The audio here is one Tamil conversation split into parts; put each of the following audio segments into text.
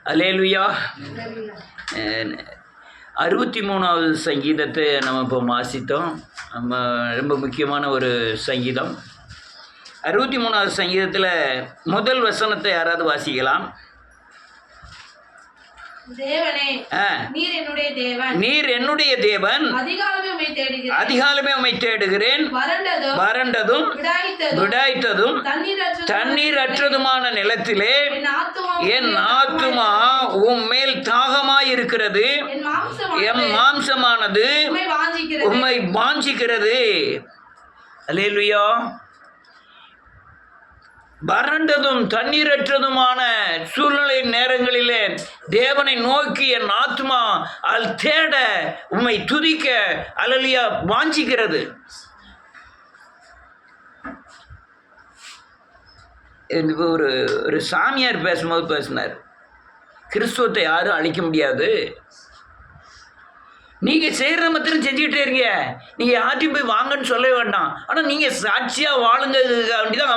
அல்லேலூயா. 63வது சங்கீதத்தை நம்ம இப்போ வாசித்தோம். நம்ம ரொம்ப முக்கியமான ஒரு சங்கீதம். 63வது சங்கீதத்தில் முதல் வசனத்தை யாராவது வாசிக்கலாம்? தேவனே, நீர் என்னுடைய தேவன், நீர் என்னுடைய தேவன், அதிகாலமே உம்மை தேடுகிறேன், வறண்டதும் விடாய்த்ததும் தண்ணீரற்றதுமான நிலத்திலே என் ஆத்துமா உம்மேல் தாகமாயிருக்கிறது, என் மாம்சமானது உம்மை வாஞ்சிக்கிறது. அல்லேலூயா. வறண்டதும் தண்ணீரற்றதுமான சூழ்நிலை நேரங்களிலே தேவனை நோக்கி என் ஆத்மா அல் தேட உம்மை துதிக்க அல்லேலூயா வாஞ்சிக்கிறது. ஒரு சாமியார் பேசும்போது பேசினார், கிறிஸ்துவத்தை யாரும் அழிக்க முடியாது, நீங்கள் செய்கிற மாத்திரம் செஞ்சுக்கிட்டே இருங்க, நீங்கள் யார்ட்டையும் போய் வாங்கன்னு சொல்ல வேண்டாம், ஆனால் நீங்கள் சாட்சியாக வாழுங்கிறதுக்காண்டி தான்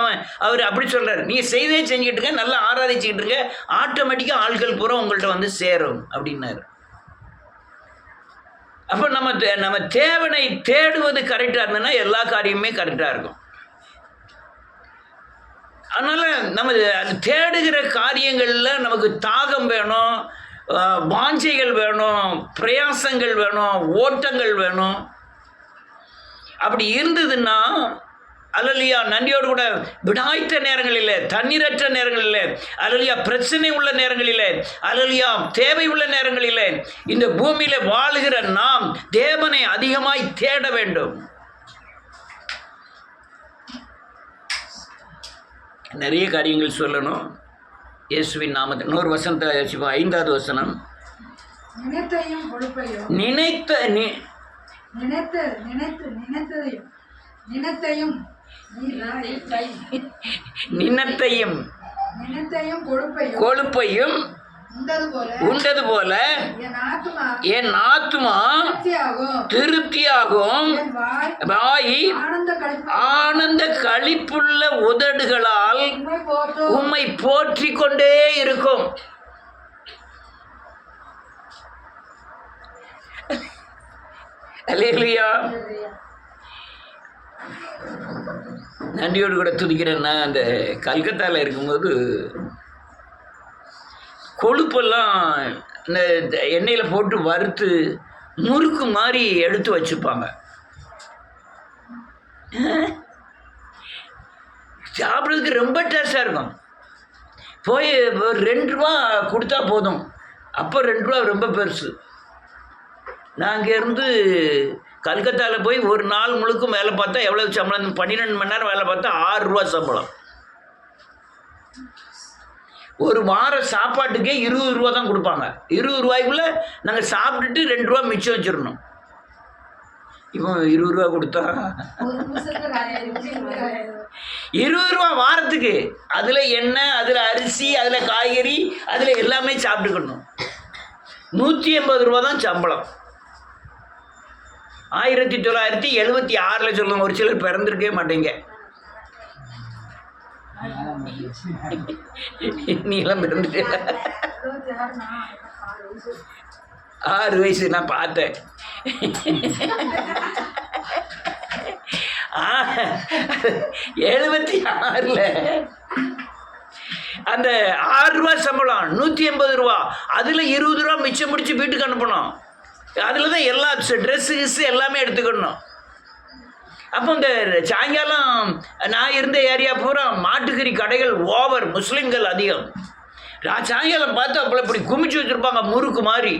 அவர் அப்படி சொல்கிறார். நீங்கள் செய்தே செஞ்சுக்கிட்டு இருங்க, நல்லா ஆராதிச்சுக்கிட்டு இருங்க, ஆட்டோமேட்டிக்காக ஆட்கள் பூரா உங்கள்கிட்ட வந்து சேரும் அப்படின்னாரு. அப்போ நம்ம தேவனை தேடுவது கரெக்டாக இருந்ததுன்னா எல்லா காரியமுமே கரெக்டாக இருக்கும். அதனால் நம்ம தேடுகிற காரியங்களில் நமக்கு தாகம் வேணும், வாஞ்சைகள் வேணும், பிரயாசங்கள் வேணும், ஓட்டங்கள் வேணும். அப்படி இருந்ததுன்னா அல்லேலூயா நன்றியோடு கூட விடாய்த்த நேரங்களில், தண்ணீரற்ற நேரங்களில், அல்லேலூயா பிரச்சனை உள்ள நேரங்களில், அல்லேலூயா தேவை உள்ள நேரங்களில் இந்த பூமியில் வாழுகிற நாம் தேவனை அதிகமாய் தேட வேண்டும். நிறைய காரியங்கள் சொல்லணும். இயேசுவின் நாமத்தில் இன்னொரு வசனத்தை வச்சுப்போம். 5வது வசனம். நினைத்தையும் கொழுப்பையும் உண்டது போல என் ஆத்துமா திருப்தியாகும், வாய் ஆனந்த களிப்புள்ள உதடுகளால் உம்மை போற்றி கொண்டே இருக்கும். அல்லேலூயா. நன்றியோடு கூட துதிக்கிறேன். நான் அந்த கல்கத்தாவில் இருக்கும்போது கொழுப்பெல்லாம் இந்த எண்ணெயில் போட்டு வறுத்து முறுக்கு மாதிரி எடுத்து வச்சுப்பாங்க. சாப்பிட்றதுக்கு ரொம்ப டேஸ்டாக இருக்கும். போய் ஒரு 2 ரூபா கொடுத்தா போதும். அப்போ 2 ரூபா ரொம்ப பெருசு. நான் அங்கேருந்து கல்கத்தாவில் போய் ஒரு நாள் முழுக்கும் வேலை பார்த்தா எவ்வளோ சம்பளம்? 12 மணி நேரம் வேலை பார்த்தா 6 ரூபா சம்பளம். ஒரு வார சாப்பாட்டுக்கே 20 ரூபா தான் கொடுப்பாங்க. 20 ரூபாய்க்குள்ளே நாங்கள் சாப்பிட்டுட்டு 2 ரூபா மிச்சம் வச்சிடணும். இப்போ 20 ரூபா கொடுத்தா 20 ரூபா வாரத்துக்கு. அதில் எண்ணெய், அதில் அரிசி, அதில் காய்கறி, அதில் எல்லாமே சாப்பிட்டுக்கணும். 180 ரூபா தான் சம்பளம். 1976 சொல்லுங்க. ஒரு சிலர் பிறந்திருக்கவே மாட்டேங்க. நீலாம் பிறந்துட்டு 6 வயசு நான் பார்த்தேன். 76 அந்த 6 ரூபா சம்பளம், 180 ரூபா, அதில் 20 ரூபா மிச்சம் முடிச்சு வீட்டுக்கு அனுப்பணும். அதில் தான் எல்லா ட்ரெஸ்ஸு கிஸ்ஸு எல்லாமே எடுத்துக்கணும். அப்போ இந்த சாயங்காலம் நான் இருந்த ஏரியா பூரா மாட்டுக்கறி கடைகள் ஓவர், முஸ்லீம்கள் அதிகம். நான் சாயங்காலம் பார்த்து அப்போ இப்படி குமிச்சு வச்சுருப்பாங்க முறுக்கு மாதிரி.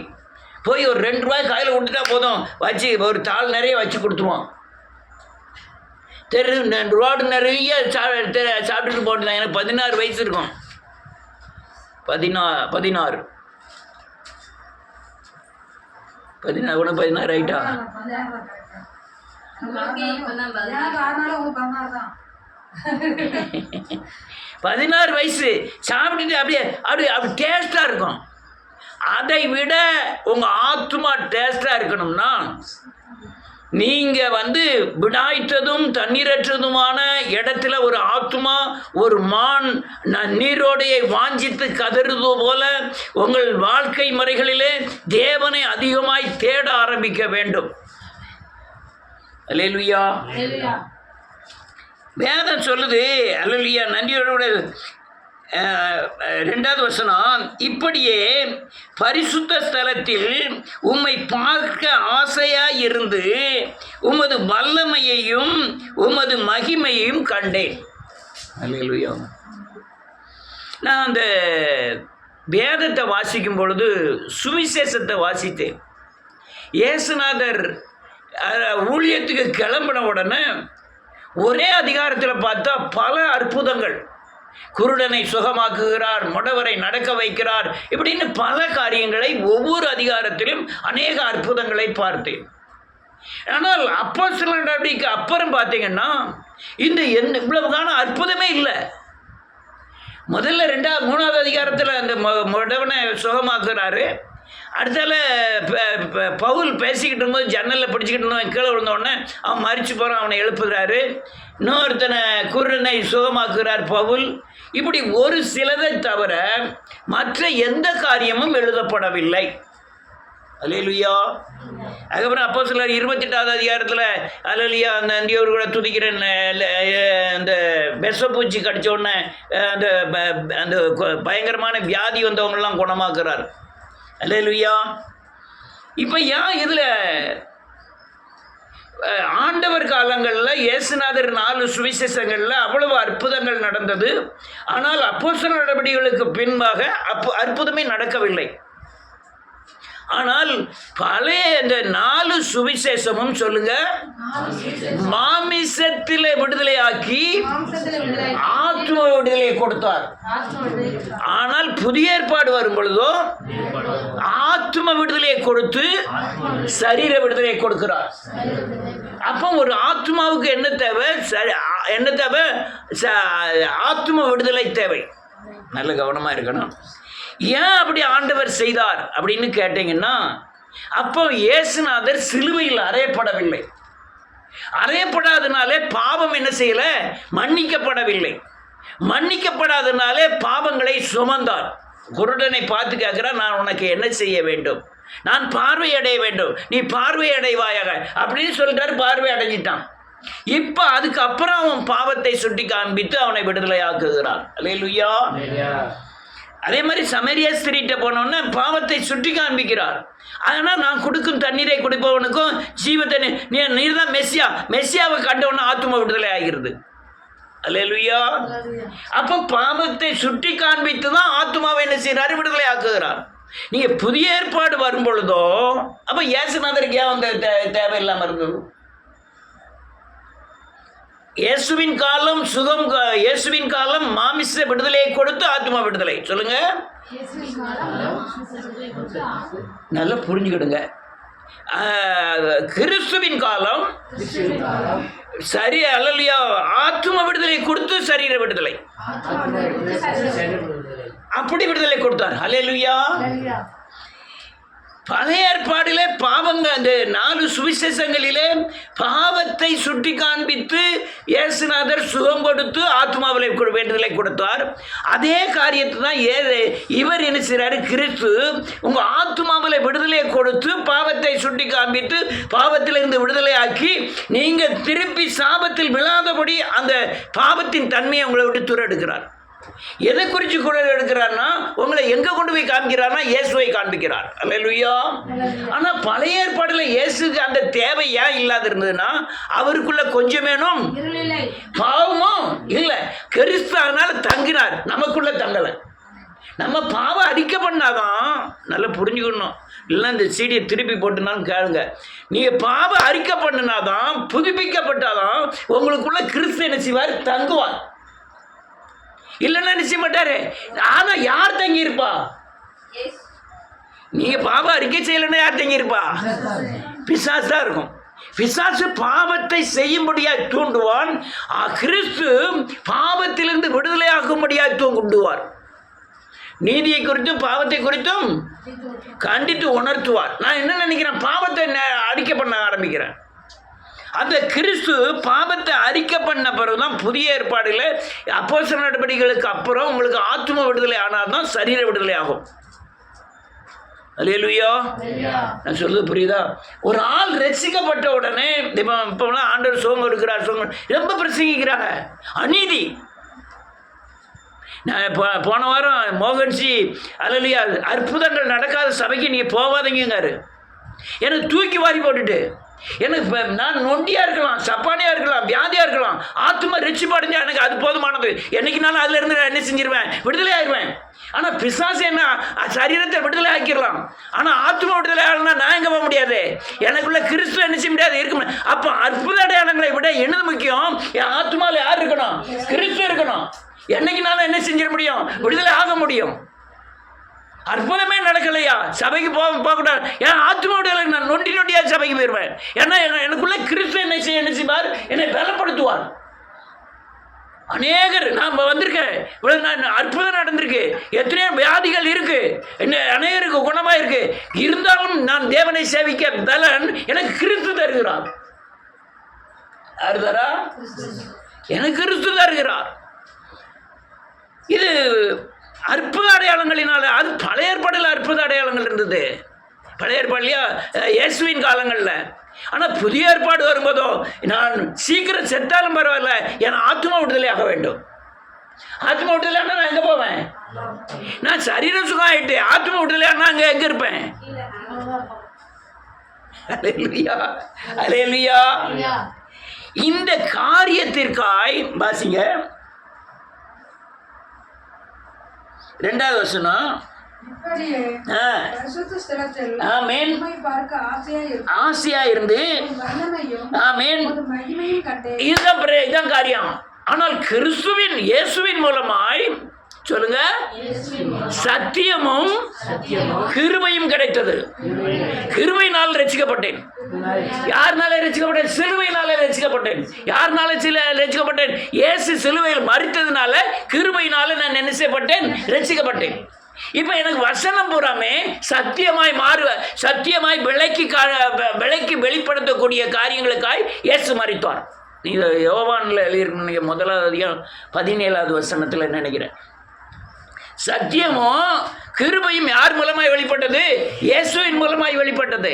போய் ஒரு 2 ரூபாய் கையில் கொடுத்துட்டா போதும், வச்சு ஒரு தாள் நிறைய வச்சு கொடுத்துருவோம். ரோடு நிறைய சாப்பிட்டுட்டு போட்டுதான். எனக்கு 16 வயசு இருக்கும். 16 கூட 16 ஆயிட்டா? 16 வயசு சாப்பிட்டுட்டு அப்படி டேஸ்டாக இருக்கும். அதை விட உங்கள் ஆத்மா டேஸ்டாக இருக்கணும்னா நீங்க விடாய்த்ததும் தண்ணீரற்றதுமான இடத்துல ஒரு ஆத்துமா ஒரு மான் நீரோடையை வாஞ்சித்து கதறுது போல உங்கள் வாழ்க்கை முறைகளிலே தேவனை அதிகமாய் தேட ஆரம்பிக்க வேண்டும். அல்லேலூயா. வேதம் சொல்லுது, அல்லேலூயா, நன்றியோட 2வது வசனம், இப்படியே பரிசுத்த ஸ்தலத்தில் உம்மை பார்க்க ஆசையாய் இருந்து உமது வல்லமையையும் உமது மகிமையையும் கண்டேன். அல்லேலூயா. நான் அந்த வேதத்தை வாசிக்கும் பொழுது சுவிசேஷத்தை வாசித்தேன். இயேசுநாதர் ஊழியத்துக்கு கிளம்பின உடனே ஒரே அதிகாரத்தில் பார்த்தா பல அற்புதங்கள். குருடனை சுகமாக்குகிறார், முடவரை நடக்க வைக்கிறார், இப்படின்னு பல காரியங்களை ஒவ்வொரு அதிகாரத்திலும் அநேக அற்புதங்களை பார்த்தேன். ஆனால் அப்போஸ்தலர் நடவடிக்கைக்கு அப்புறம் பார்த்தீங்கன்னா இந்த இவ்வளவுக்கான அற்புதமே இல்லை. முதல்ல 2வது 3வது அதிகாரத்தில் அந்த முடவனை சுகமாக்குறாரு. அடுத்தால பவுல் பேசிக்கிட்டு இருக்கும்போது ஜன்னலில் பிடிச்சிக்கிட்டு இருந்தவன் கீழே விழுந்தோடனே அவன் மறிச்சு போகிறான், அவனை எழுப்புகிறாரு. இன்னொருத்தனை குருடனை சுகமாக்குறார் பவுல். இப்படி ஒரு சிலதை தவிர மற்ற எந்த காரியமும் எழுதப்படவில்லை. அல்லேலூயா. அதுக்கப்புறம் அப்போஸ்தலர் 28வது அதிகாரத்தில் அல்லேலூயா அந்த அந்தியோர் கூட துதிக்கிற அந்த விஷப்பூச்சி கடிச்ச உடனே அந்த அந்த பயங்கரமான வியாதி வந்தவங்கெல்லாம் குணமாக்குறார். அல்லேலூயா. இப்போ ஏன் இதில் ஆண்டவர் காலங்களில் இயேசுநாதர் 4 சுவிசேஷங்களில் அவ்வளவு அற்புதங்கள் நடந்தது. ஆனால் அப்போஸ்தலர் நடவடிக்கைகளுக்கு பின்பாக அற்புதமே நடக்கவில்லை. ஆனால் பழைய இந்த 4 சுவிசேஷமும் சொல்லுங்க, மாமிசத்திலே விடுதலையாக்கி ஆத்ம விடுதலையை கொடுத்தார். ஆனால் புதிய ஏற்பாடு வரும் பொழுதோ ஆத்ம விடுதலையை கொடுத்து சரீர விடுதலையை கொடுக்கிறார். அப்போ ஒரு ஆத்மாவுக்கு என்ன தேவை? என்ன தேவை? ஆத்ம விடுதலை தேவை. நல்ல கவனமா இருக்கணும். ஏன் அப்படி ஆண்டவர் செய்தார் அப்படின்னு கேட்டீங்கன்னா, அப்போ இயேசுநாதர் சிலுவையில் அறையப்படவில்லை. அறையப்படாதனாலே பாவம் என்ன செய்யல? மன்னிக்கப்படவில்லை. மன்னிக்கப்படாதனாலே பாவங்களை சுமந்தார். குருடனை பார்த்து கேட்கிறார், நான் உனக்கு என்ன செய்ய வேண்டும்? நான் பார்வையடைய வேண்டும், நீ பார்வையடைவாயாக அப்படின்னு சொல்லிட்டார். பார்வை அடைஞ்சிட்டான். இப்ப அதுக்கப்புறம் அவன் பாவத்தை சுட்டி காண்பித்து அவனை விடுதலை ஆக்குகிறான். அல்லேலூயா. அதே மாதிரி சமரியா ஸ்திரீட்ட போனோன்னா பாவத்தை சுட்டி காண்பிக்கிறார். ஆனால் நான் கொடுக்கும் தண்ணீரை குடிப்பவனுக்கும் ஜீவத்தை நீர் தான் மெஸ்ஸியா. மெஸ்ஸியாவை கண்டவன ஆத்தும விடுதலை ஆகிறது. அல்லேலூயா. அப்போ பாவத்தை சுட்டி காண்பித்து தான் ஆத்துமாவை என்ன செய்யறாரு? விடுதலை ஆக்குகிறார். நீங்க புதிய ஏற்பாடு வரும் பொழுதோ அப்ப இயேசுநாதருக்கு ஏன் அந்த தேவையில்லாம இருந்தது? இயேசுவின் காலம் சுகம், இயேசுவின் காலம் மாமிச விடுதலையை கொடுத்து ஆத்மா விடுதலை. சொல்லுங்க, நல்லா புரிஞ்சுக்கிடுங்க. கிறிஸ்துவின் காலம் சரி அல்லையா, ஆத்ம விடுதலை கொடுத்து சரீர விடுதலை, அப்படி விடுதலை கொடுத்தார். அல்லேலூயா. பழைய ஏற்பாடிலே பாவங்க அந்த 4 சுவிசேஷங்களிலே பாவத்தை சுட்டி காண்பித்து இயேசுநாதர் சுகம் கொடுத்து ஆத்மாவிலை வேண்டுதலை கொடுத்தார். அதே காரியத்தை தான் இவர் என்ன செய்றாரு? கிறிஸ்து உங்க ஆத்மாவிலை விடுதலையை கொடுத்து பாவத்தை சுட்டி காண்பித்து பாவத்திலிருந்து விடுதலை ஆக்கி நீங்க திருப்பி சாபத்தில் விழாதபடி அந்த பாவத்தின் தன்மையை உங்களை விட்டு தூர எடுக்கிறார். எதை குறித்து கூட எடுக்கிறார்னா உங்களை எங்க கொண்டு போய் காண்பிக்கிறார்னா இயேசுவை காண்பிக்கிறார். அல்லேலூயா. ஆனா பழைய ஏற்பாடுல இயேசுக்கு அந்த தேவை ஏன் இல்லாத இருந்ததுன்னா அவருக்குள்ள கொஞ்சமேனும் பாவமும் இல்ல. கிறிஸ்து அதனால தங்கினார், நமக்குள்ள தங்கலை. நம்ம பாவம் அறிக்கை பண்ணாதான், நல்லா புரிஞ்சுக்கணும். இல்லைன்னா இந்த சீடியை திருப்பி போட்டுனாலும் கேளுங்க. நீங்க பாவம் அறிக்கை பண்ணினாதான், புதுப்பிக்கப்பட்டாதான் உங்களுக்குள்ள கிறிஸ்து என்ன செய்வார்? தங்குவார். இல்லைன்னா நிச்சய மாட்டாரு. ஆனா யார் தங்கி இருப்பா? நீங்க பாவம் அறிக்கை செய்யலன்னா யார் தங்கி இருப்பா? பிசாசு தான் இருக்கும். பிசாசு பாவத்தை செய்யும்படியாய் தூண்டுவான். கிறிஸ்து பாவத்திலிருந்து விடுதலையாக்கும்படியாய் தூண்டுவார். நீதியை குறித்தும் பாவத்தை குறித்தும் கண்டித்து உணர்த்துவார். நான் என்ன நினைக்கிறேன்? பாவத்தை அறிக்கை பண்ண ஆரம்பிக்கிறேன். அந்த கிறிஸ்து பாவத்தை அறிக்கை பண்ண பிறகுதான் புதிய ஏற்பாடுல அப்போஸ்தலர் நடவடிக்கைகளுக்கு அப்புறம் உங்களுக்கு ஆத்தும விடுதலை ஆனால்தான் சரீர விடுதலை ஆகும். அல்லேலூயா. நான் சொல்றது புரியுதா? ஒரு ஆள் ரட்சிக்கப்பட்ட உடனே இப்போலாம் ஆண்டவர் சோகம் இருக்கிறார், சோகம் ரொம்ப பிரசங்கிக்கிறாங்க. அநீதி. நான் போன வாரம் மோகன்சி அல்லேலூயா அற்புதங்கள் நடக்காத சபைக்கு நீங்கள் போகாதீங்காரு. எனக்கு தூக்கி வாரி போட்டுட்டு எனக்கு நான் நொண்டியாக இருக்கலாம், சப்பானியாக இருக்கலாம், வியாதியாக இருக்கலாம், ஆத்மா ரிச்சிப்பு அடைஞ்சா எனக்கு அது போதுமானது. என்னைக்குனாலும் அதுலேருந்து நான் என்ன செஞ்சிருவேன், விடுதலை ஆயிடுவேன். ஆனால் பிசாசு என்ன சரீரத்தை விடுதலை ஆக்கிடலாம், ஆனால் ஆத்மா விடுதலை ஆகலாம் நான் எங்கே போக முடியாது. எனக்குள்ள கிறிஸ்து என்ன செய்ய முடியாது, இருக்க முடியாது. அப்போ அற்புத அடையாளங்களை விட என்னது முக்கியம்? என் ஆத்மாவில் யார் இருக்கணும்? கிறிஸ்து இருக்கணும். என்னைக்குனாலும் என்ன செஞ்சிட முடியும், விடுதலை ஆக முடியும். அற்புதமே நடக்கலையா சபைக்கு போகக்கூடாது. ஏன்னா ஆத்மாவுடைய நான் நொண்டியாக சபைக்கு போயிடுவேன். ஏன்னா எனக்குள்ள கிறிஸ்து என்ன செய்வார், என்னை பலப்படுத்துவார். அநேகர் நான் வந்திருக்கேன், இவ்வளோ நான் அற்புதம் நடந்திருக்கு, எத்தனையோ வியாதிகள் இருக்கு, என்ன அநேகருக்கு குணமாக இருக்கு. இருந்தாலும் நான் தேவனை சேவிக்க பலன் எனக்கு கிறிஸ்து தருகிறார். யார் தரா? எனக்கு கிறிஸ்து தருகிறார். இது அற்புத அடையாளங்களினால, அது பழைய ஏற்பாடில் அற்புத அடையாளங்கள் இருந்தது, பழைய ஏற்பாடுலையா இயேசுவின் காலங்களில். ஆனால் புதிய ஏற்பாடு வரும்போதோ நான் சீக்கிரம் செத்தாலும் பரவாயில்ல, என் ஆத்மா விடுதலையாக வேண்டும். ஆத்மா விடுதலையானா நான் எங்கே போவேன்? நான் சரீரம் சுகம் ஆகிட்டு ஆத்மா விடுதலையானா அங்கே எங்கே இருப்பேன்? அல்லேலூயா, அல்லேலூயா. இந்த காரியத்திற்காய் வாசிங்க 2வது வசனம். ஆசையா இருந்து இதுதான் காரியம். ஆனால் கிறிஸ்துவின் இயேசுவின் மூலமாய் சொல்லுங்க, சத்தியமும் கிருபையும் கிடைத்தது. கிருபையினால் ரட்சிக்கப்பட்டேன். யாருனால ரட்சிக்கப்பட்டேன்? சிலுவையினால ரட்சிக்கப்பட்டேன். யாருனால ரட்சிக்கப்பட்டேன்? இயேசு சிலுவையில் மரித்ததுனால கிருபையினால நான் என்ன செய்யப்பட்டேன்? ரட்சிக்கப்பட்டேன். இப்போ எனக்கு வசனம் பூராமே சத்தியமாய் விலைக்கு வெளிப்படுத்தக்கூடிய காரியங்களுக்காய் இயேசு மரித்தார். நீங்கள் யோவானில் எழுதியிருக்கீங்க 1வது அதிகாரம் 17வது வசனத்தில் நினைக்கிறேன். சத்தியமும் கிருபையும் யார் மூலமாய் வெளிப்பட்டது? இயேசுவின் மூலமாய் வெளிப்பட்டது.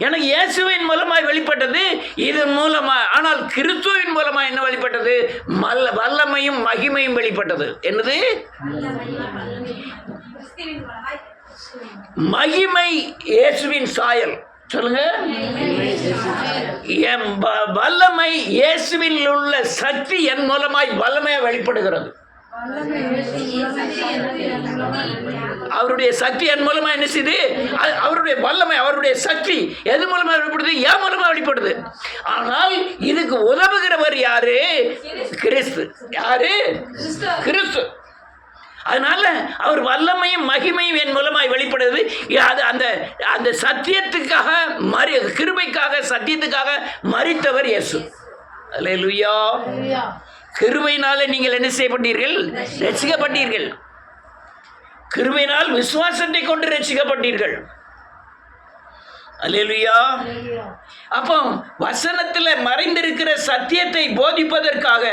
எனக்கு இயேசுவின் மூலமாய் வெளிப்பட்டது இதன் மூலமாக. ஆனால் கிறிஸ்துவின் மூலமாக என்ன வெளிப்பட்டது? வல்லமையும் மகிமையும் வெளிப்பட்டது. என்னது? மகிமை இயேசுவின் சாயல். சொல்லுங்க. என் வல்லமை இயேசுவில் உள்ள சக்தி என் மூலமாய் வல்லமையாக வெளிப்படுகிறது. அவருடைய சக்தி என் மூலமா என்ன செய்யுது? அவருடைய வல்லமை, அவருடைய சக்தி எது மூலமா வெளிப்படுது? என் மூலமா வெளிப்படுது. ஆனால் இதுக்கு உதவுகிறவர் யாரு? கிறிஸ்து. யாரு? கிறிஸ்து. அதனால அவர் வல்லமையும் மகிமையும் என் மூலமாய் வெளிப்படுது. அது அந்த சத்தியத்துக்காக கிருபைக்காக சத்தியத்துக்காக மரித்தவர் இயேசு. அல்லேலூயா. கிருபையினாலே நீங்கள் என்ன செய்யப்பட்டீர்கள்? ரட்சிக்கப்பட்டீர்கள். கிருபையினால் விசுவாசத்தை கொண்டு ரட்சிக்கப்பட்டீர்கள். அல்லேலூயா. அப்போ வசனத்தில் மறைந்திருக்கிற சத்தியத்தை போதிப்பதற்காக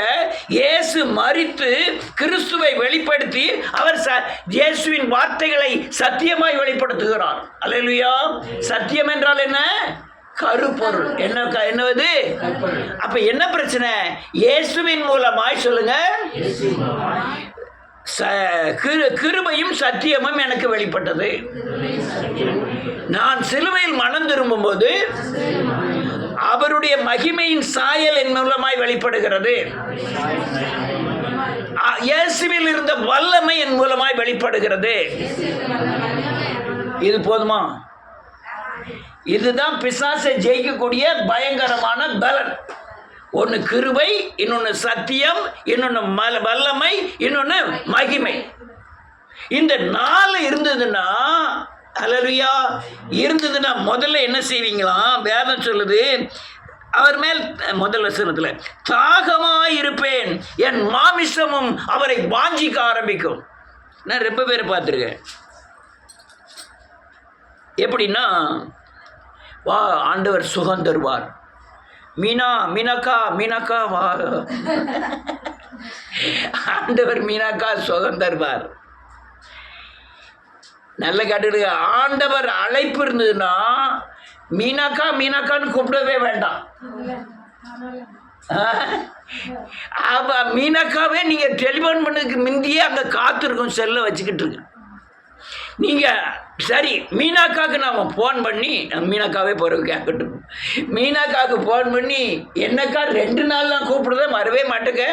இயேசு மரித்து கிறிஸ்துவை வெளிப்படுத்தி அவர் இயேசுவின் வார்த்தைகளை சத்தியமாய் வெளிப்படுத்துகிறார். அல்லேலூயா. சத்தியம் என்றால் என்ன? கருப்பொருள். என்னது? அப்ப என்ன பிரச்சனை? இயேசுவின் மூலமாய் சொல்லுங்க, கிருபையும் சத்தியமும் எனக்கு வெளிப்பட்டது. நான் சிலுவையில் மனம் திரும்பும் போது அவருடைய மகிமையின் சாயல் என் மூலமாய் வெளிப்படுகிறது. இயேசுவில் இருந்த வல்லமை என் மூலமாய் வெளிப்படுகிறது. இது போதுமா? இதுதான் பிசாசை ஜெயிக்கக்கூடிய பயங்கரமான பலன். ஒன்று கிருபை, இன்னொன்று சத்தியம், இன்னொன்று வல்லமை, இன்னொன்று மகிமை. இந்த 4 இருந்ததுன்னா, அல்லேலூயா, இருந்ததுன்னா முதல்ல என்ன செய்வீங்களாம்? வேதம் சொல்லுது, அவர் மேல் முதல் வசனத்தில் தாகமாயிருப்பேன், என் மாமிசமும் அவரை வாஞ்சிக்க ஆரம்பிக்கும். நான் ரொம்ப பேர் பார்த்துருக்கேன். எப்படின்னா, ஆண்டவர் சுகம் தருவார், மீனாக்கா வா. ஆண்டவர் மீனாக்கா சுகம் தருவார். நல்ல கேட்டுடுங்க. ஆண்டவர் அழைப்பு இருந்ததுன்னா மீனாக்கான்னு கூப்பிடவே வேண்டாம். மீனாக்காவே நீங்கள் டெலிஃபோன் பண்ணதுக்கு முந்தியே அங்கே காத்திருக்கும் செல்லை வச்சுக்கிட்டு இருக்கு. நீங்கள் சரி மீனாக்காவுக்கு நாம் ஃபோன் பண்ணி, மீனாக்காவே போகிறவு கேட்கட்டும், மீனாக்காவுக்கு ஃபோன் பண்ணி என்னக்கா 2 நாள்லாம் கூப்பிடுறத வரவே மாட்டேங்க,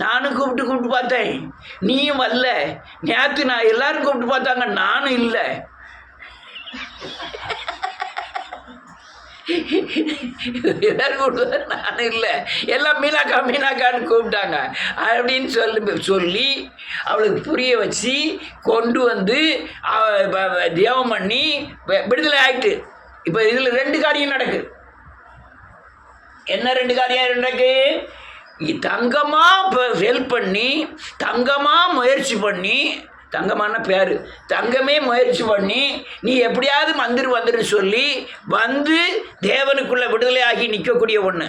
நானும் கூப்பிட்டு பார்த்தேன், நீயும் வரல, நேற்று நான் எல்லாரும் கூப்பிட்டு பார்த்தாங்க, நானும் இல்லை, எல்லாரும் கூப்பிட்டு நானும் இல்லை, எல்லாம் மீனாக்கான்னு கூப்பிட்டாங்க அப்படின்னு சொல்லி அவளுக்கு புரிய வச்சு கொண்டு வந்து தியாகம் பண்ணி விடுதலை ஆயிட்டு. இப்போ இதில் 2 காரியம் நடக்குது. என்ன 2 காரியம் நடக்கு? தங்கமாக ஹெல்ப் பண்ணி, தங்கமாக முயற்சி பண்ணி, தங்கமான பேர், தங்கமே முயற்சி பண்ணி நீ எப்படியாவது வந்துரு சொல்லி வந்து தேவனுக்குள்ளே விடுதலை ஆகி நிற்கக்கூடிய ஒன்று.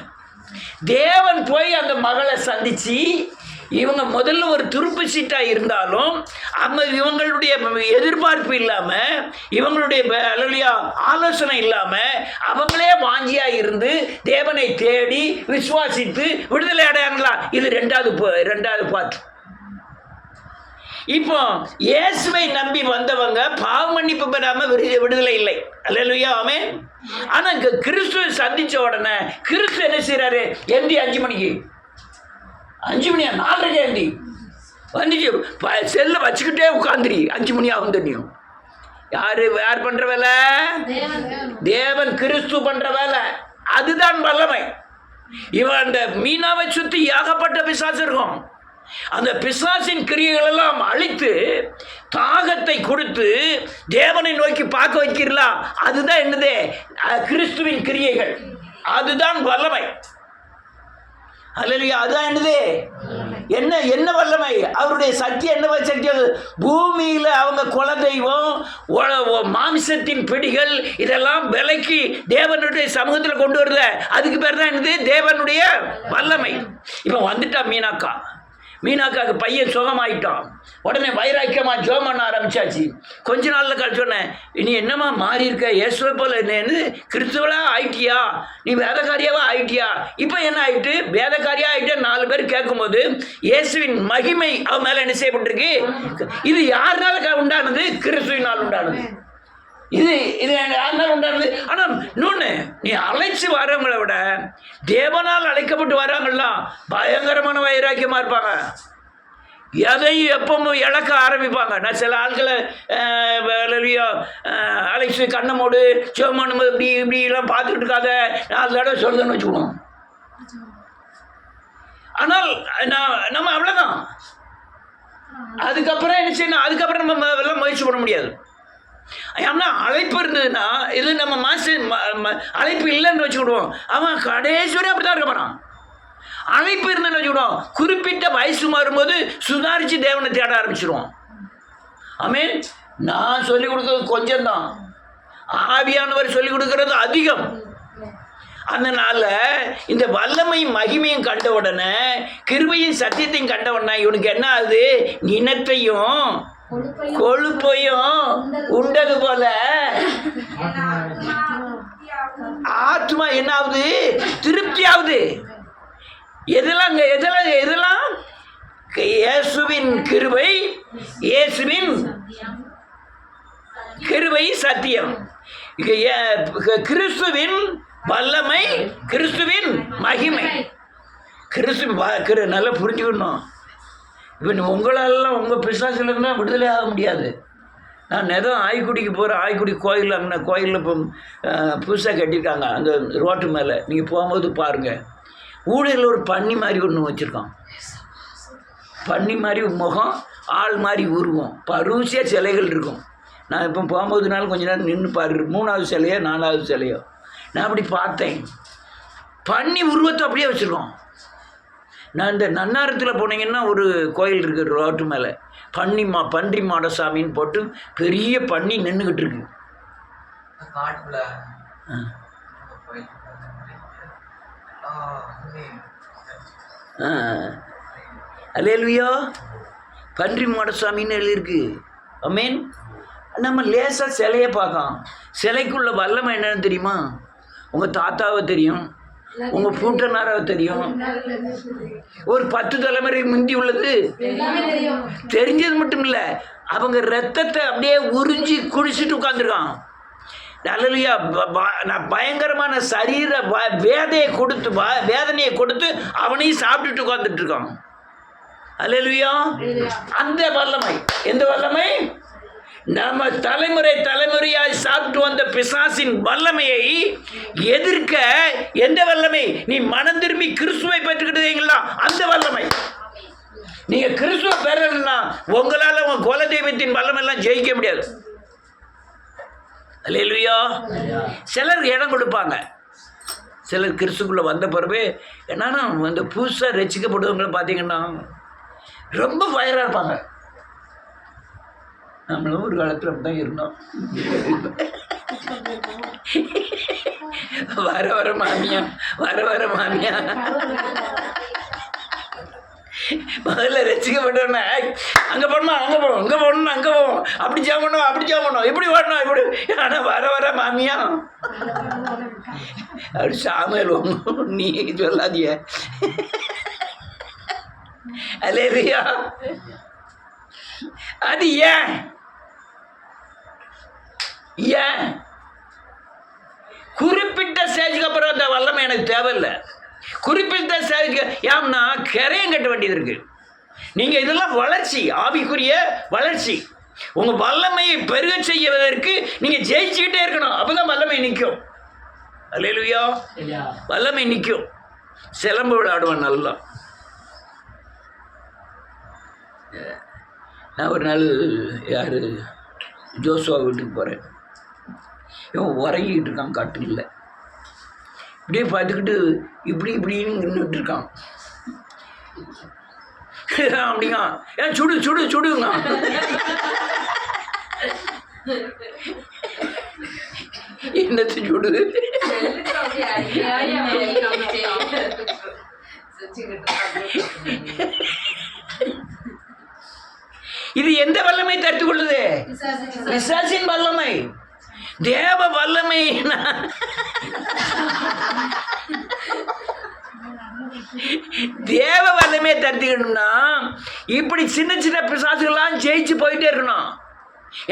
தேவன் போய் அந்த மகளை சந்தித்து, இவங்க முதல்ல ஒரு துருப்பு சீட்டாக இருந்தாலும் இவங்களுடைய எதிர்பார்ப்பு இல்லாமல், இவங்களுடைய ஆலோசனை இல்லாமல் அவங்களே வாஞ்சியாக இருந்து தேவனை தேடி விசுவாசித்து விடுதலை அடையாங்களா? இது 2வது பாட்டு. இப்போ இயேசுவை நம்பி வந்தவங்க பாவ மன்னிப்பு பெறாமல் விடுதலை இல்லை. அல்லேலூயா, ஆமென். ஆனால் இங்கே கிறிஸ்துவை சந்தித்த உடனே கிறிஸ்து என்ன செய்கிறாரு? 5 மணிக்கு 5 மணியா 4:30 வந்துச்சு, செல்லை வச்சுக்கிட்டே உட்காந்துரி, 5 மணி ஆகும் தெரியும். யார் பண்ணுற வேலை? தேவன் கிறிஸ்து பண்ணுற வேலை. அதுதான் வல்லமை. இவன் அந்த மீனாவை சுற்றி ஏகப்பட்ட பிசாசு இருக்கும். அந்த பிசாசின் கிரியைகளெல்லாம் அழித்து தாகத்தை கொடுத்து தேவனை நோக்கி பார்க்க வைக்கிறீங்களா? அதுதான் என்னது? கிறிஸ்துவின் கிரியைகள். அதுதான் வல்லமை. அல்லேலூயா. அதுதான் என்னது? என்ன வல்லமை? அவருடைய சக்தி என்ன சக்தி? பூமியில் அவங்க குலதெய்வம், மாமிசத்தின் பிடிகள் இதெல்லாம் விலைக்கு தேவனுடைய சமூகத்தில் கொண்டு வருது. அதுக்கு பேர் தான் என்னது? தேவனுடைய வல்லமை. இப்போ வந்துட்டா மீனாக்காவுக்கு பையன் சுகமாயிட்டான். உடனே வைராக்கியமாக ஜோம் பண்ண ஆரம்பிச்சாச்சு. கொஞ்ச நாளில் கழிச்சு சொன்னேன், நீ என்னம்மா மாறி இருக்க? இயேசுவை போல என்ன கிறிஸ்துவலாக ஆயிட்டியா? நீ வேதக்காரியாவா ஆயிட்டியா? இப்போ என்ன ஆயிட்டு? வேதக்காரியாக ஆகிட்டு 4 பேர் கேட்கும்போது இயேசுவின் மகிமை அவன் மேலே என்ன செய்யப்பட்டிருக்கு? இது யாருனால உண்டானது? கிறிஸ்துவினால் உண்டானது. இது யாருனால உண்டானது? ஆனால் இன்னொன்று, நீ அழைச்சி வர்றவங்களை விட தேவனால் அழைக்கப்பட்டு வர்றாங்கலாம் பயங்கரமான வைராக்கியமாக இருப்பாங்க. எதையும் எப்பவும் இழக்க ஆரம்பிப்பாங்க. நான் சில ஆட்களை அழைச்சி கண்ணமோடு சிவமனு இப்படிலாம் பார்த்துக்கிட்டு இருக்காத 4 தடவை சொல்லுன்னு வச்சுக்கணும். ஆனால் நம்ம அவ்வளோதான். அதுக்கப்புறம் என்ன செய்யணும்? அதுக்கப்புறம் நம்ம எல்லாம் முயற்சி பண்ண முடியாது. ஏன்னா அழைப்பு இருந்ததுன்னா, இது நம்ம அழைப்பு இல்லைன்னு வச்சுக்கிடுவோம், அவன் கடைசி வரை அப்படி தான் இருக்க போகிறான். அழைப்பு இருந்ததுன்னு வச்சுக்கிடுவோம், குறிப்பிட்ட வயசு வரும்போது சுதாரித்து தேவனை தேட ஆரம்பிச்சிடுவோம். ஆமென். நான் சொல்லிக் கொடுக்கறது கொஞ்சம்தான், ஆவியானவர் சொல்லிக் கொடுக்கறது அதிகம். அதனால் இந்த வல்லமையும் மகிமையும் கண்ட உடனே, கிருபையும் சத்தியத்தையும் கண்ட உடனே இவனுக்கு என்ன ஆகுது? இனத்தையும் கொழுப்பையும் உண்டது போல ஆத்மா என்ன ஆகுது? திருப்தி ஆகுது. எதெல்லாம் இயேசுவின் கிருபை, இயேசுவின் கிருபை சத்தியம், கிறிஸ்துவின் வல்லமை, கிறிஸ்துவின் மகிமை. கிறிஸ்து நல்லா புரிஞ்சுக்கணும். இப்போ உங்களெல்லாம் உங்கள் பிசாசிலேருந்தான் விடுதலை ஆக முடியாது. நான் எதுவும் ஆய்க்குடிக்கு போகிறேன். ஆய்க்குடி கோயில், அங்கே கோயிலில் இப்போ புதுசாக கட்டியிருக்காங்க. அந்த ரோட்டு மேலே நீங்கள் போகும்போது பாருங்கள், ஊழியில் ஒரு பன்னி மாதிரி ஒன்று வச்சுருக்கான். பன்னி மாதிரி முகம், ஆள் மாதிரி உருவம், பருசியாக சிலைகள் இருக்கும். நான் இப்போ போகும்போதுனாலும் கொஞ்ச நேரம் நின்று பாரு, 3வது சிலையோ 4வது சிலையோ நான் அப்படி பார்த்தேன். பன்னி உருவத்தை அப்படியே வச்சுருக்கோம். நான் இந்த நன்னாரத்தில் போனீங்கன்னா ஒரு கோயில் இருக்குது ரோட்டு மேலே, பன்றி மாடசாமின்னு போட்டு பெரிய பன்னி நின்றுக்கிட்டு இருக்கு. அல்லேலூயா. பன்றி மாடசாமின்னு எழுதியிருக்கு. ஆமென். நம்ம லேசாக சிலையை பார்க்கலாம். சிலைக்குள்ள வல்லமை என்னன்னு தெரியுமா? உங்கள் தாத்தாவை தெரியும், உங்கள் பூட்டனாராவை தெரியும், ஒரு 10 தலைமுறை முந்தி உள்ளது தெரிஞ்சது மட்டும் இல்லை, அவங்க ரத்தத்தை அப்படியே உறிஞ்சி குடிச்சிட்டு உட்காந்துருக்கான். அல்லேலூயா. பயங்கரமான சரீர வேதனையை கொடுத்து அவனையும் சாப்பிட்டுட்டு உட்காந்துட்டு இருக்கான். அல்லேலூயா. அந்த வல்லமை, எந்த வல்லமை? நம்ம தலைமுறையாய் சாப்பிட்டு வந்த பிசாசின் வல்லமையை எதிர்க்க எந்த வல்லமை? நீ மனம் திரும்பி கிறிஸ்துவை பெற்றுக்கிட்டீங்களா, அந்த வல்லமை. நீங்க கிறிஸ்துவ பெறலன்னா உங்களால உங்க குல தெய்வத்தின் வல்லமை எல்லாம் ஜெயிக்க முடியாது. அல்லேலூயா. சிலர் இடம் கொடுப்பாங்க. சிலர் கிறிஸ்துக்குள்ள வந்த பிறகு என்னன்னா அந்த புதுசாக ரசிக்கப்படுவவங்களை பார்த்தீங்கன்னா ரொம்ப ஃபயராக இருப்பாங்க. நம்மளும் ஒரு காலத்தில் அப்படி தான் இருந்தோம். வர மாமியா முதல்ல ரசிக்கப்பட்டோன்னா அங்கே போடணும், அங்கே போகணும், அப்படி ஜாமணும், இப்படி ஓடணும், இப்படி. ஆனால் வர மாமியா அப்படி சாமியல் நீ சொல்லாதிய. அல்லேலூயா. அது ஏன் குறிப்பிட்ட ஸ்டேஜுக்கு அப்புறம் அந்த வல்லமை எனக்கு தேவையில்லை. குறிப்பிட்ட ஸ்டேஜுக்கு ஏன்னா கரையும் கட்ட வேண்டியது இருக்கு. நீங்க இதெல்லாம் வளர்ச்சி, ஆவிக்குரிய வளர்ச்சி. உங்க வல்லமையை பெருக செய்வதற்கு நீங்க ஜெயிச்சுக்கிட்டே இருக்கணும். அப்பதான் வல்லமை நிற்கும். அல்லேலூயா. வல்லமை நிற்கும். சிலம்பு விளையாடுவேன் நல்லா. நான் ஒரு நாள் யார் ஜோசுவா வீட்டுக்கு போகிறேன். இவன் உறங்கிட்டு இருக்கான் காட்டுல. இப்படியே பார்த்துக்கிட்டு இப்படின்னு நின்றுட்டு இருக்கான். அப்படிங்க ஏன் சுடுங்க. என்னத்து சுடு? இது எந்த வல்லமை தடுத்து கொள்ளுது? பிசாசின் வல்லமை. தேவ வல்லமை தேவ வல்லமையை தடுத்துக்கணும்னா இப்படி சின்ன பிசாசுகள்லாம் ஜெயிச்சு போயிட்டே இருக்கணும்.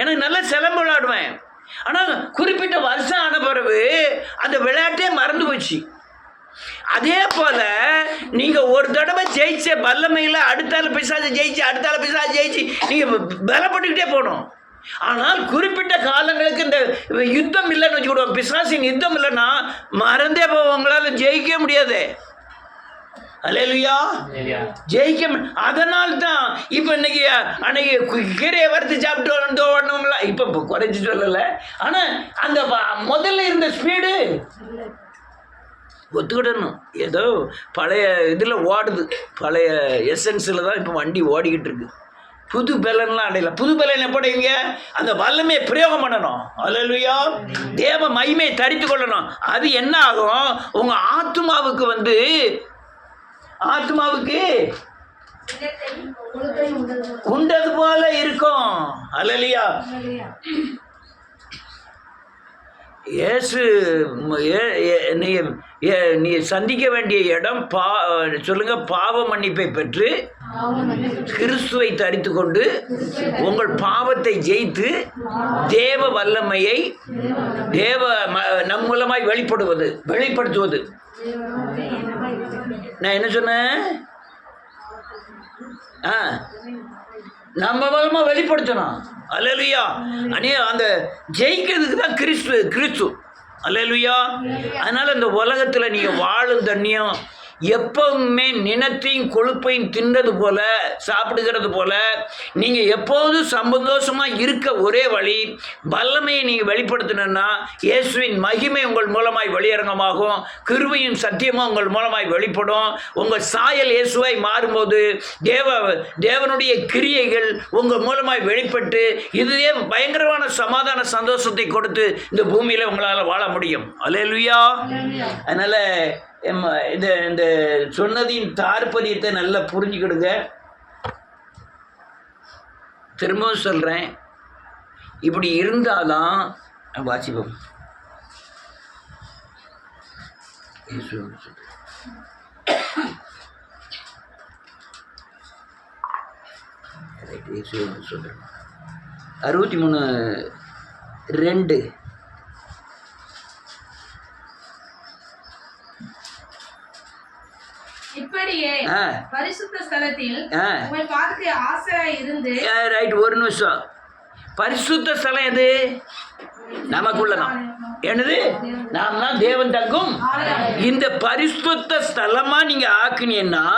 எனக்கு நல்ல சிலம்பு விளையாடுவேன். ஆனால் குறிப்பிட்ட வருஷம் ஆன பிறகு அந்த விளையாட்டே மறந்து போச்சு. அதே போல நீங்க ஒரு தடவை ஜெயிச்ச வல்லமையில் அடுத்தால பிசாசை ஜெயிச்சு நீங்க பலப்பட்டுக்கிட்டே போகணும். ஆனால் குறிப்பிட்ட காலங்களுக்கு இந்த யுத்தம் இல்லைன்னு வச்சுக்கிடுவோம், பிசாசின் யுத்தம் இல்லைன்னா மறந்தே போவங்களால ஜெயிக்க முடியாது. அல்லேலூயா. ஜெயிக்க. அதனால தான் இப்போ அன்னைக்கு கீரையை வறுத்து சாப்பிட்டு ஓடணுங்களா, இப்போ குறைச்சி சொல்லலை. ஆனால் அந்த முதல்ல இருந்த ஸ்பீடு ஒத்துக்கிடணும். ஏதோ பழைய இதில் ஓடுது, பழைய எசன்ஸில் தான் இப்போ வண்டி ஓடிக்கிட்டு இருக்கு. புது பலன்லாம் அடையல. புது பலன் எப்படிங்க? அந்த வல்லமையை பிரயோகம் பண்ணணும். அல்லேலூயா. தேவ மகிமையை தரித்து கொள்ளணும். அது என்ன ஆகும்? உங்கள் ஆத்மாவுக்கு உண்டது போல இருக்கும். அல்லேலூயா. இயேசு நீ சந்திக்க வேண்டிய இடம் சொல்லுங்க, பாவ மன்னிப்பை பெற்று கிறிஸ்துவை தரித்து கொண்டு உங்கள் பாவத்தை ஜெயித்து தேவ வல்லமையை நம் மூலமாய் வெளிப்படுத்துவது. நான் என்ன சொன்னேன்? நம்ம மூலமா வெளிப்படுத்தணும். அல்லேலூயா. அந்த ஜெயிக்கிறதுக்கு தான் கிறிஸ்து. அல்லேலூயா. அதனால இந்த உலகத்தில் நீங்கள் வாழும் தண்ணியும் எப்பவுமே நினத்தையும் கொழுப்பையும் தின்றது போல சாப்பிடுகிறது போல நீங்கள் எப்போதும் சந்தோஷமாக இருக்க ஒரே வழி வல்லமையை நீங்கள் வெளிப்படுத்தணும்னா இயேசுவின் மகிமை உங்கள் மூலமாய் வெளியரங்கமாகும். கிருபையும் சத்தியமும் உங்கள் மூலமாய் வெளிப்படும். உங்கள் சாயல் இயேசுவை மாறும்போது தேவனுடைய கிரியைகள் உங்கள் மூலமாய் வெளிப்பட்டு இதுவே பயங்கரமான சமாதான சந்தோஷத்தை கொடுத்து இந்த பூமியில் உங்களால் வாழ முடியும். அல்லேலூயா. அதனால் இந்த சொன்னதின் தாற்பயத்தை நல்லா புரிஞ்சுக்கிடுங்க. திரும்பவும் சொல்கிறேன், இப்படி இருந்தாதான் வாசிப்போம். சொல்கிறேன் 63:2 இப்படியே பரிசுத்த ஸ்தலத்தில் உம்மை பார்க்க ஆசையாய் இருந்து. ரைட், ஒரு நிமிஷம். பரிசுத்த ஸ்தலம் எது? நமக்குள்ளதான். என்னது? நாம் தான் தேவன் தங்கும். இந்த பரிசுத்த ஸ்தலமா நீங்க ஆக்குனீங்கன்னா,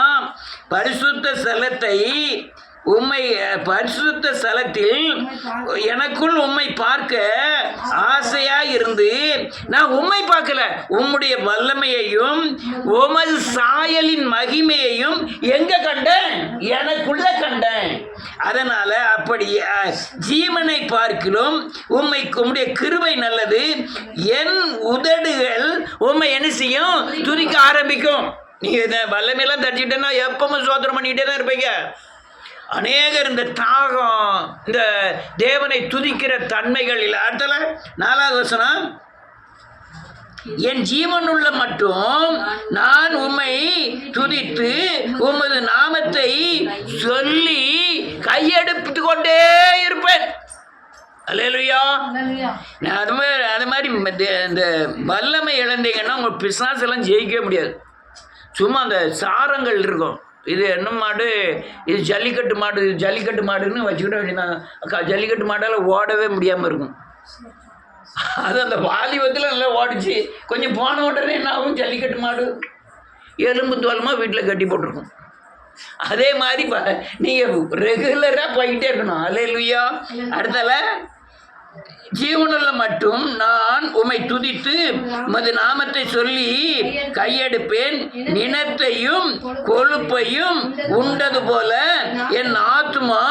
பரிசுத்த ஸ்தலத்தை உம்மை பரிசுத்த ஸ்தலத்தில் எனக்குள் உம்மை பார்க்க ஆசையா இருந்து, நான் உம்மை பார்க்கல, உம்முடைய வல்லமையையும் உமது சாயலின் மகிமையையும் எங்க கண்டேன்? எனக்குள்ள கண்டேன். அதனால அப்படி ஜீவனை பார்க்கிலும் உம்முடைய கிருபை நல்லது. என் உதடுகள் உம்மை என்ன செய்யும்? துதிக்க ஆரம்பிக்கும். நீங்க இந்த வல்லமையெல்லாம் தட்டிட்டேன்னா எப்பவும் சோதனை பண்ணிக்கிட்டே தான் இருப்பீங்க. அநேகர் இந்த தாகம், இந்த தேவனை துதிக்கிற தன்மைகள் இல்லை. அடுத்தல 4வது வசனம், என் ஜீவனுள்ள மட்டும் நான் உம்மை துதித்து உமது நாமத்தை சொல்லி கையெடுத்து கொண்டே இருப்பேன். அல்லேலூயா. அது மாதிரி இந்த வல்லமை இழந்தீங்கன்னா உங்கள் பிசாசெல்லாம் ஜெயிக்கவே முடியாது. சும்மா அந்த சாரங்கள் இருக்கும். இது என்ன மாடு? இது ஜல்லிக்கட்டு மாடு. இது ஜல்லிக்கட்டு மாடுன்னு வச்சுக்கிட்ட வேண்டியதான். ஜல்லிக்கட்டு மாடால் ஓடவே முடியாமல் இருக்கும். அது அந்த வாலிபத்தில் நல்லா ஓடிச்சு. கொஞ்சம் போன உடனே என்ன ஆகும்? ஜல்லிக்கட்டு மாடு எலும்பு தோலமாக வீட்டில் கட்டி போட்டிருக்கும். அதே மாதிரி நீங்கள் ரெகுலராக போய்கிட்டே இருக்கணும். அல்லேலூயா. அடுத்தால, ஜீவனுள்ள மட்டும் நான் உம்மை துதித்து உமது நாமத்தை சொல்லி கையெடுப்பேன். நினத்தையும் கொழுப்பையும் உண்டது போல என் ஆத்மா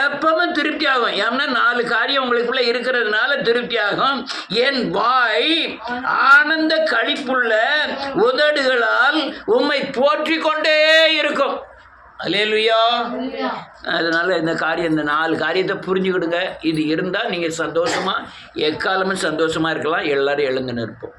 எப்பவும் திருப்தி ஆகும். ஏன்னா 4 காரியம் உங்களுக்குள்ள இருக்கிறதுனால திருப்தி ஆகும். என் வாய் ஆனந்த களிப்புள்ள உதடுகளால் உம்மை போற்றி கொண்டே இருக்கும். அல்லேலூயா. அதனால இந்த 4 காரியத்தை புரிஞ்சுக்கிடுங்க. இது இருந்தால் நீங்கள் சந்தோஷமாக எக்காலமும் சந்தோஷமாக இருக்கலாம். எல்லாரும் எழுந்து நிற்போம்.